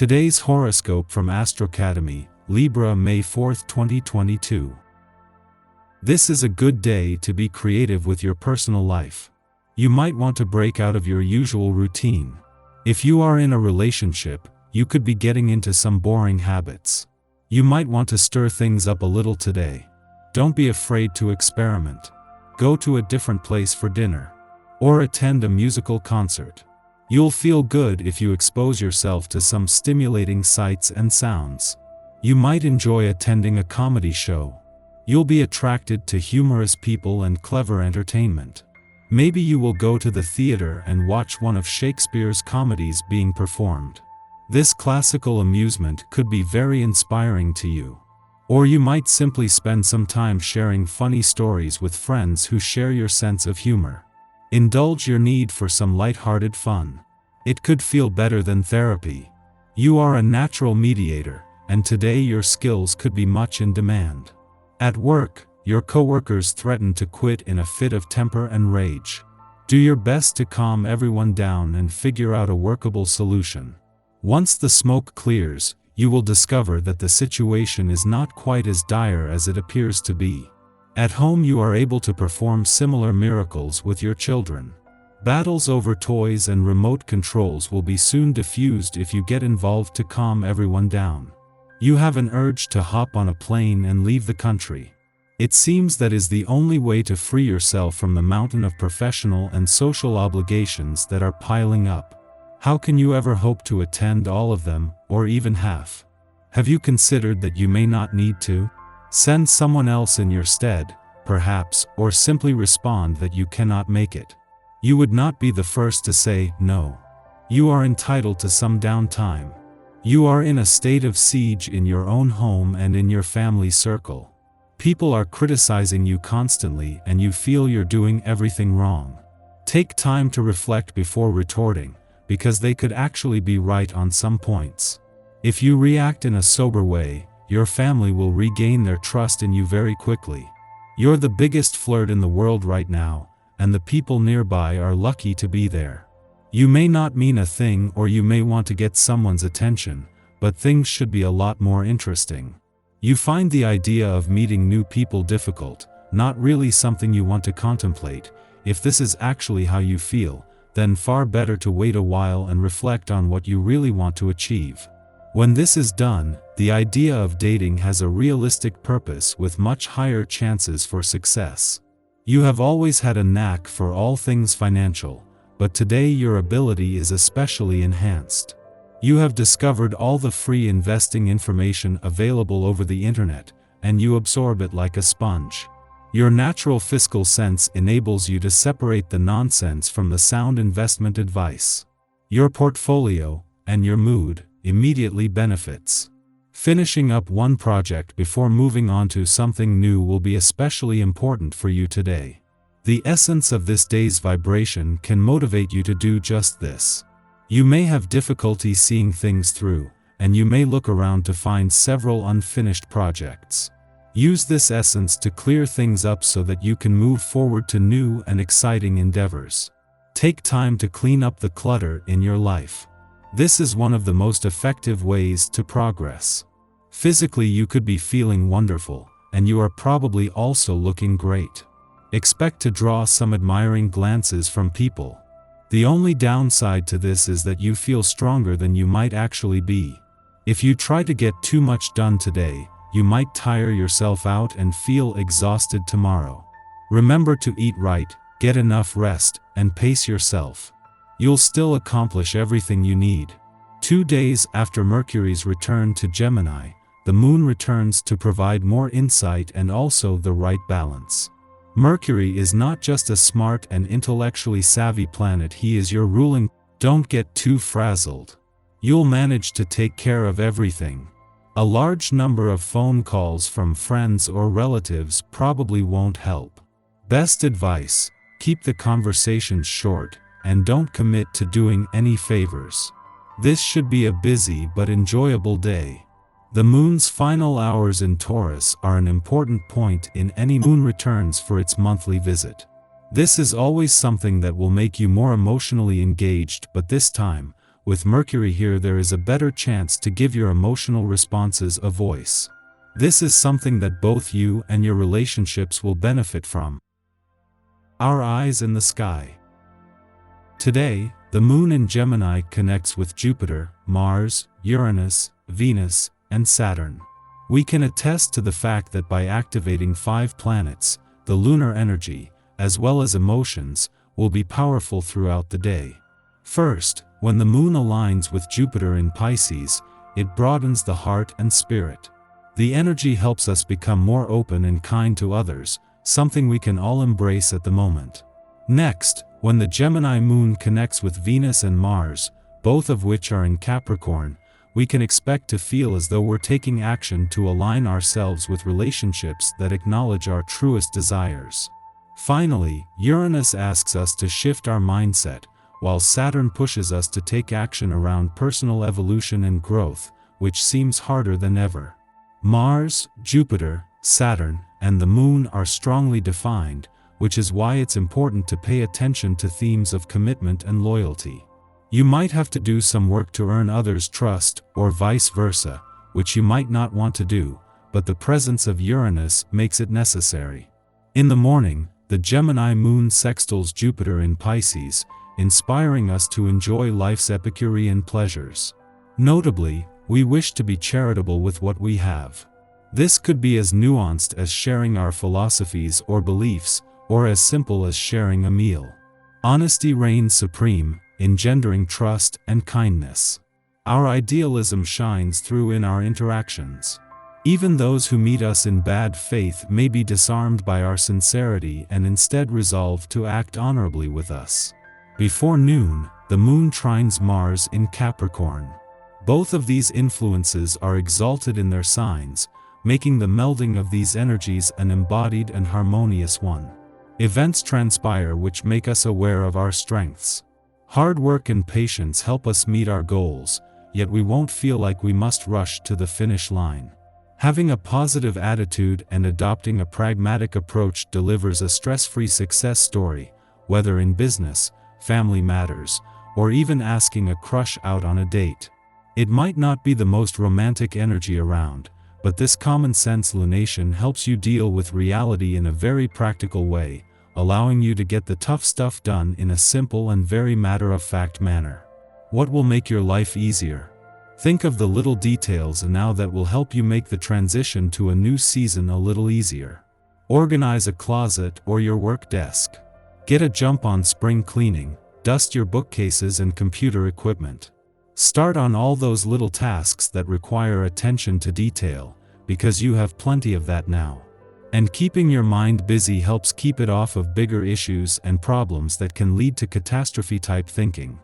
Today's horoscope from Astrocademy, Libra May 4, 2022. This is a good day to be creative with your personal life. You might want to break out of your usual routine. If you are in a relationship, you could be getting into some boring habits. You might want to stir things up a little today. Don't be afraid to experiment. Go to a different place for dinner. Or attend a musical concert. You'll feel good if you expose yourself to some stimulating sights and sounds. You might enjoy attending a comedy show. You'll be attracted to humorous people and clever entertainment. Maybe you will go to the theater and watch one of Shakespeare's comedies being performed. This classical amusement could be very inspiring to you. Or you might simply spend some time sharing funny stories with friends who share your sense of humor. Indulge your need for some light-hearted fun. It could feel better than therapy. You are a natural mediator, and today your skills could be much in demand. At work, your coworkers threaten to quit in a fit of temper and rage. Do your best to calm everyone down and figure out a workable solution. Once the smoke clears, you will discover that the situation is not quite as dire as it appears to be. At home you are able to perform similar miracles with your children. Battles over toys and remote controls will be soon diffused if you get involved to calm everyone down. You have an urge to hop on a plane and leave the country. It seems that is the only way to free yourself from the mountain of professional and social obligations that are piling up. How can you ever hope to attend all of them, or even half? Have you considered that you may not need to? Send someone else in your stead, perhaps, or simply respond that you cannot make it. You would not be the first to say no. You are entitled to some downtime. You are in a state of siege in your own home and in your family circle. People are criticizing you constantly and you feel you're doing everything wrong. Take time to reflect before retorting, because they could actually be right on some points. If you react in a sober way, your family will regain their trust in you very quickly. You're the biggest flirt in the world right now, and the people nearby are lucky to be there. You may not mean a thing or you may want to get someone's attention, but things should be a lot more interesting. You find the idea of meeting new people difficult, not really something you want to contemplate. If this is actually how you feel, then far better to wait a while and reflect on what you really want to achieve. When this is done, the idea of dating has a realistic purpose with much higher chances for success. You have always had a knack for all things financial, but today your ability is especially enhanced. You have discovered all the free investing information available over the internet, and you absorb it like a sponge. Your natural fiscal sense enables you to separate the nonsense from the sound investment advice. Your portfolio, and your mood, immediately benefits. Finishing up one project before moving on to something new will be especially important for you today. The essence of this day's vibration can motivate you to do just this. You may have difficulty seeing things through, and you may look around to find several unfinished projects. Use this essence to clear things up so that you can move forward to new and exciting endeavors. Take time to clean up the clutter in your life. This is one of the most effective ways to progress. Physically you could be feeling wonderful, and you are probably also looking great. Expect to draw some admiring glances from people. The only downside to this is that you feel stronger than you might actually be. If you try to get too much done today, you might tire yourself out and feel exhausted tomorrow. Remember to eat right, get enough rest, and pace yourself. You'll still accomplish everything you need. 2 days after Mercury's return to Gemini, the Moon returns to provide more insight and also the right balance. Mercury is not just a smart and intellectually savvy planet, he is your ruling. Don't get too frazzled. You'll manage to take care of everything. A large number of phone calls from friends or relatives probably won't help. Best advice: keep the conversations short, and don't commit to doing any favors. This should be a busy but enjoyable day. The Moon's final hours in Taurus are an important point in any Moon returns for its monthly visit. This is always something that will make you more emotionally engaged, but this time, with Mercury here there is a better chance to give your emotional responses a voice. This is something that both you and your relationships will benefit from. Our eyes in the sky. Today, the Moon in Gemini connects with Jupiter, Mars, Uranus, Venus, and Saturn. We can attest to the fact that by activating 5 planets, the lunar energy, as well as emotions, will be powerful throughout the day. First, when the Moon aligns with Jupiter in Pisces, it broadens the heart and spirit. The energy helps us become more open and kind to others, something we can all embrace at the moment. Next, when the Gemini Moon connects with Venus and Mars, both of which are in Capricorn, we can expect to feel as though we're taking action to align ourselves with relationships that acknowledge our truest desires. Finally, Uranus asks us to shift our mindset, while Saturn pushes us to take action around personal evolution and growth, which seems harder than ever. Mars, Jupiter, Saturn, and the Moon are strongly defined, which is why it's important to pay attention to themes of commitment and loyalty. You might have to do some work to earn others' trust, or vice versa, which you might not want to do, but the presence of Uranus makes it necessary. In the morning, the Gemini Moon sextiles Jupiter in Pisces, inspiring us to enjoy life's Epicurean pleasures. Notably, we wish to be charitable with what we have. This could be as nuanced as sharing our philosophies or beliefs, or as simple as sharing a meal. Honesty reigns supreme, engendering trust and kindness. Our idealism shines through in our interactions. Even those who meet us in bad faith may be disarmed by our sincerity and instead resolve to act honorably with us. Before noon, the Moon trines Mars in Capricorn. Both of these influences are exalted in their signs, making the melding of these energies an embodied and harmonious one. Events transpire which make us aware of our strengths. Hard work and patience help us meet our goals, yet we won't feel like we must rush to the finish line. Having a positive attitude and adopting a pragmatic approach delivers a stress-free success story, whether in business, family matters, or even asking a crush out on a date. It might not be the most romantic energy around, but this common-sense lunation helps you deal with reality in a very practical way, allowing you to get the tough stuff done in a simple and very matter-of-fact manner. What will make your life easier? Think of the little details now that will help you make the transition to a new season a little easier. Organize a closet or your work desk. Get a jump on spring cleaning, dust your bookcases and computer equipment. Start on all those little tasks that require attention to detail, because you have plenty of that now. And keeping your mind busy helps keep it off of bigger issues and problems that can lead to catastrophe-type thinking.